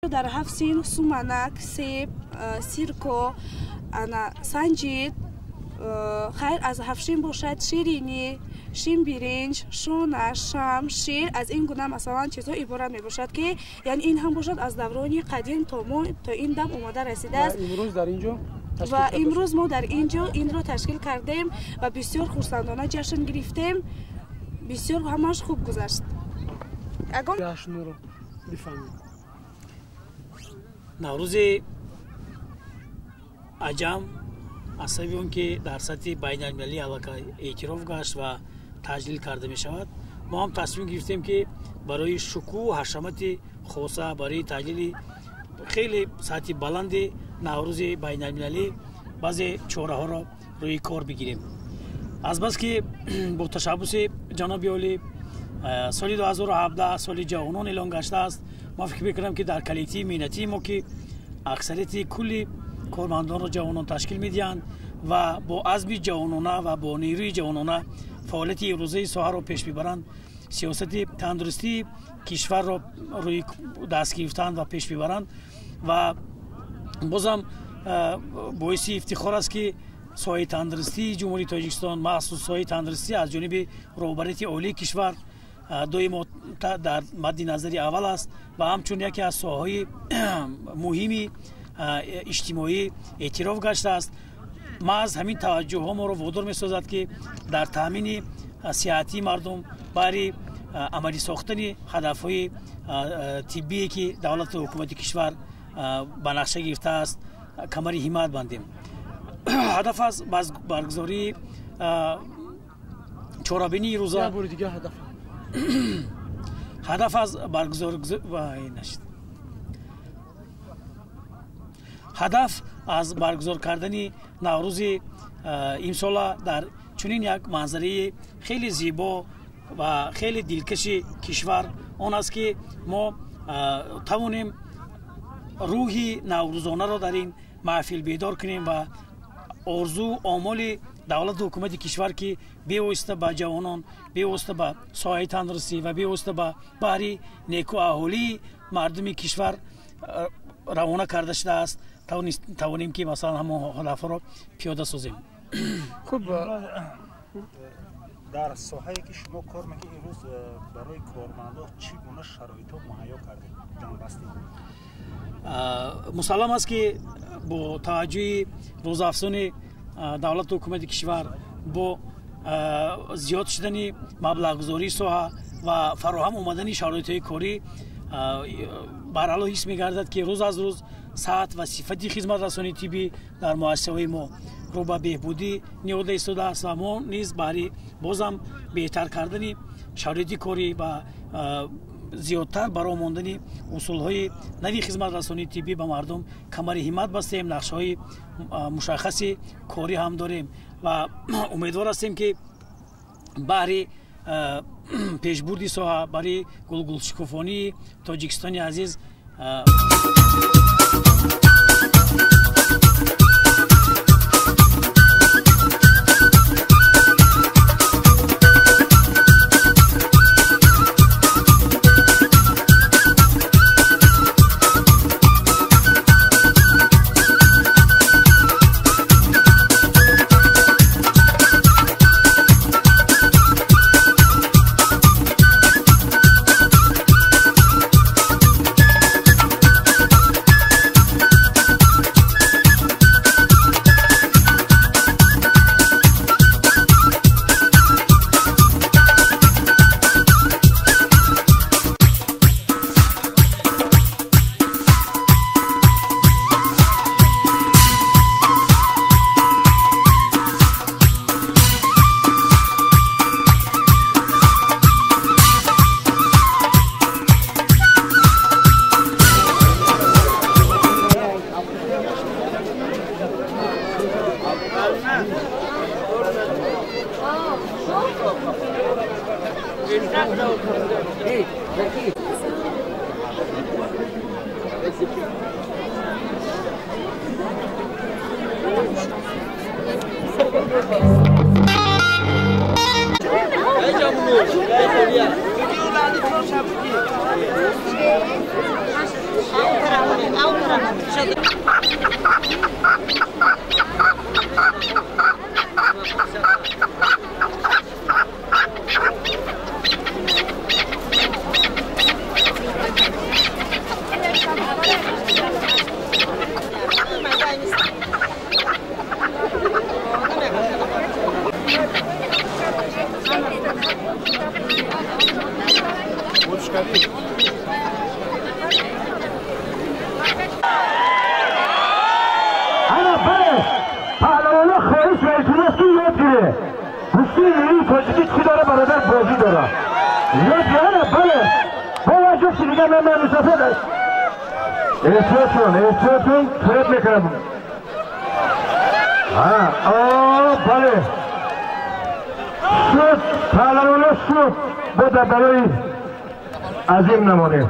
дар 7 син суманак, себ, сирко, санҷид, хайр аз 7 шин бошад, ширинӣ, шин биринҷ, шона, шам, шир, аз ин гуна масалан чизҳо иборат мебошад ки яъне ин ҳам бошад аз даврони қадим то ин дам омода расидааст. Ва имрӯз мо дар инҷо инро ташкил кардем ва бисёр хурсандона ҷашн гирифтем. Бисёр ҳамаш хуб гузашт. Ҷашнро бифаҳмед. наврӯзи аҷам аз сабаби он ки дар сатҳи байналмилалӣ аллакай эътироф гашт ва таҷлил карда мешавад, мо ҳам тасмим гирифтем ки барои шукӯҳ ҳашамати хоса, барои таҷлили хеле сатҳи баланди наврӯзи байналмилалӣ баъзе чораҳоро рӯи кор бигирем. азбас ки бо ташаббуси ҷаноби олӣ соли 2017 соли ҷавонон эълон гаштааст. ман фикр мекунам ки дар коллективи меҳнатии мо ки аксарияти кулли кормандонро ҷавонон ташкил медиҳанд ва бо азми ҷавонона ва бо нерӯи ҷавонона фаъолияти имрӯзаи соҳаро пеш мебаранд, сиёсати тандурустии кишварро рӯи даст гирифтанд ва пеш мебаранд. ва бозам боиси ифтихор аст ки соҳаи тандурустии ҷумҳурии Тоҷикистон, махсус соҳаи тандурустӣ аз ҷониби роҳбарияти олии кишвар доимо дар мадди назари аввал аст ва ҳамчун яке аз соҳаҳои муҳими иҷтимоӣ эътироф гаштааст. маҳз ҳамин таваҷҷӯҳҳо моро водор месозад ки дар таъмини сиҳатии мардум баҳри амалӣ сохтани ҳадафҳои тиббие ки давлату ҳукумати кишвар ба нақша гирифтааст камари ҳиммат бандем. ҳадаф аз баргузории чорабинии рӯза ҳадаф аз ҳадаф аз баргузор кардани наврӯзи имсола дар чунин як манзараи хеле зебо ва хеле дилкаши кишвар он аст ки мо тавонем рӯҳи наврӯзонаро дар ин маҳфил бедор кунем ва орзу омоли давлату ҳукумати кишвар ки бевосита ба ҷавонон, бевосита ба соҳаи тандурустӣ ва бевосита ба баҳри некуаҳолии мардуми кишвар равона карда шудааст, тавонем ки масалан ҳамон ҳадафҳоро пиёда созем. хуб дар соҳае ки шумо кор мекунед имрӯз барои кормандон чӣ гуна шароитҳо муҳайё кардед ҷанбастӣ? мусаллам аст ки бо таваҷҷӯҳи рӯзаафзони давлату ҳукумати кишвар бо зиёд шудани маблағгузории соҳа ва фароҳам омадани шароитҳои корӣ баръало ҳис мегардад ки рӯз аз рӯз сатҳ ва сифати хизматрасонии тиббӣ дар муассисаҳои мо рӯ ба беҳбудӣ ниҳода истодааст ва мо низ баҳри бозам беҳтар кардани шароити корӣ ва зиёдтар баро мондани усулҳои нави хизматрасонии тиббӣ ба мардум камари ҳиммат бастем. нақшаҳои мушаххаси корӣ ҳам дорем ва умедвор ҳастем ки баҳри пешбурди соҳа барои гулгулшукуфонии Тоҷикистони азиз Hey, احتیاطون فرد میکنم بله شد پهلوانه شد بوده برای عظیم نمانه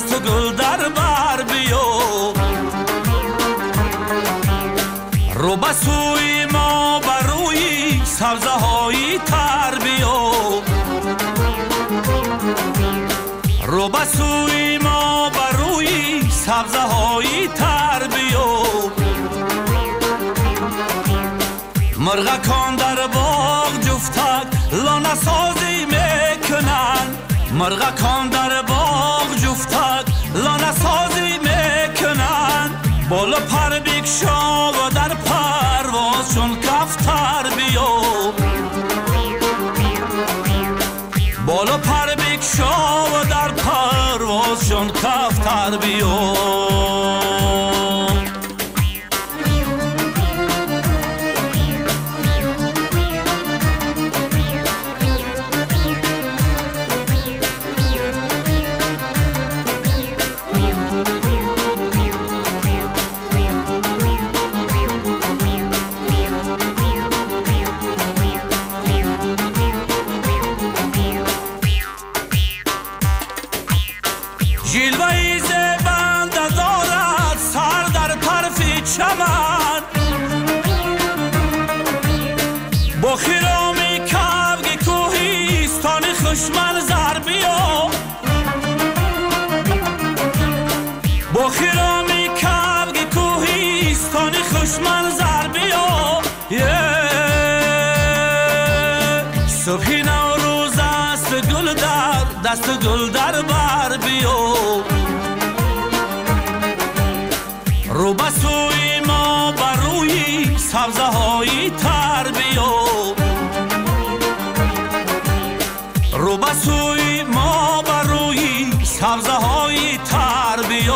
دست گل در بر بیو رو به سوی ما بر روی سبزه های تر بیو رو به سوی ما بر روی سبزه های تر بیو مرغکان در باغ جفتک لانه سازی میکنن مرغکان در باغ جفتک لانه سازی میکنن بالا پر بکشا و در پرواز چون کفتر بیو بالا پر بکشا و در پرواز چون کفتر بیو جلوه‌ای زبند دارد سر در طرف چمن با خرامی کبگ کوهستان خوشمن زر بیا با خرامی کبگ کوهستان خوشمن زر بیا صبح نوروز است گل در دست گل در بر بیو رو به سوی ما بر روی سبزه های تر بیو رو به سوی ما بر روی سبزه های تر بیو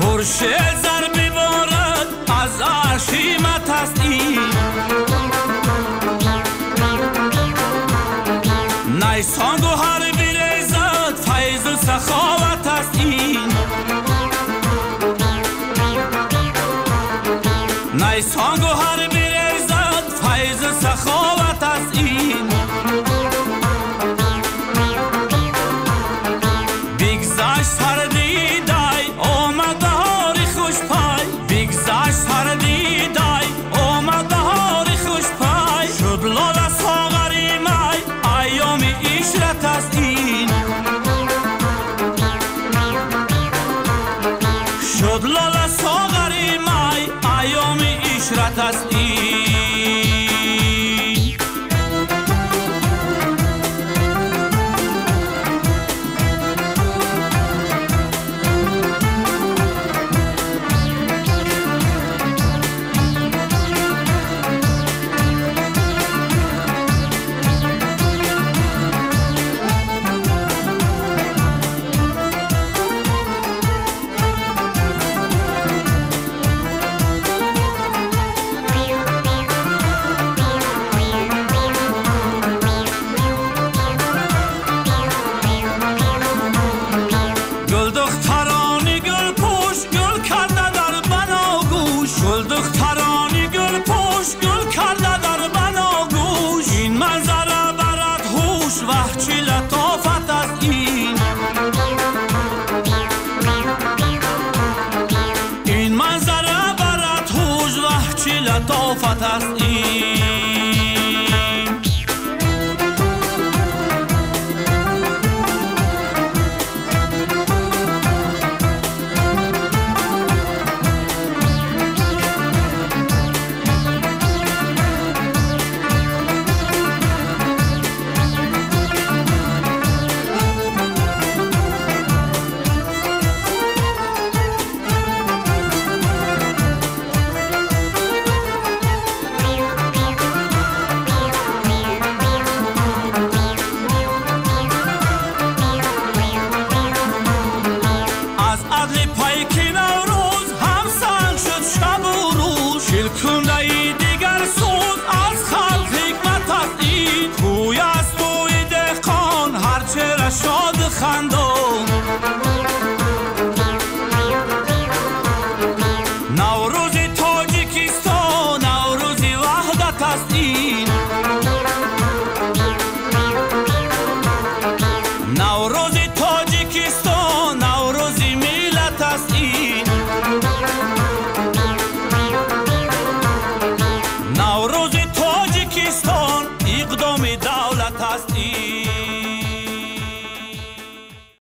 خورشید زر ببارد از عرشیمت است این نیسان گوهر بریزد فیض و سخاوت است این نیسان گوهر بریزد فیض و سخاوت است این بگذشت سردی دای آمد بهاری خوش پای بگذشت سردی دای آمد بهاری خوش پای شد لاله ساغری مای ایام عشرت است این شد لاله ساغری مای ایام عشرت است این لطافت است این تا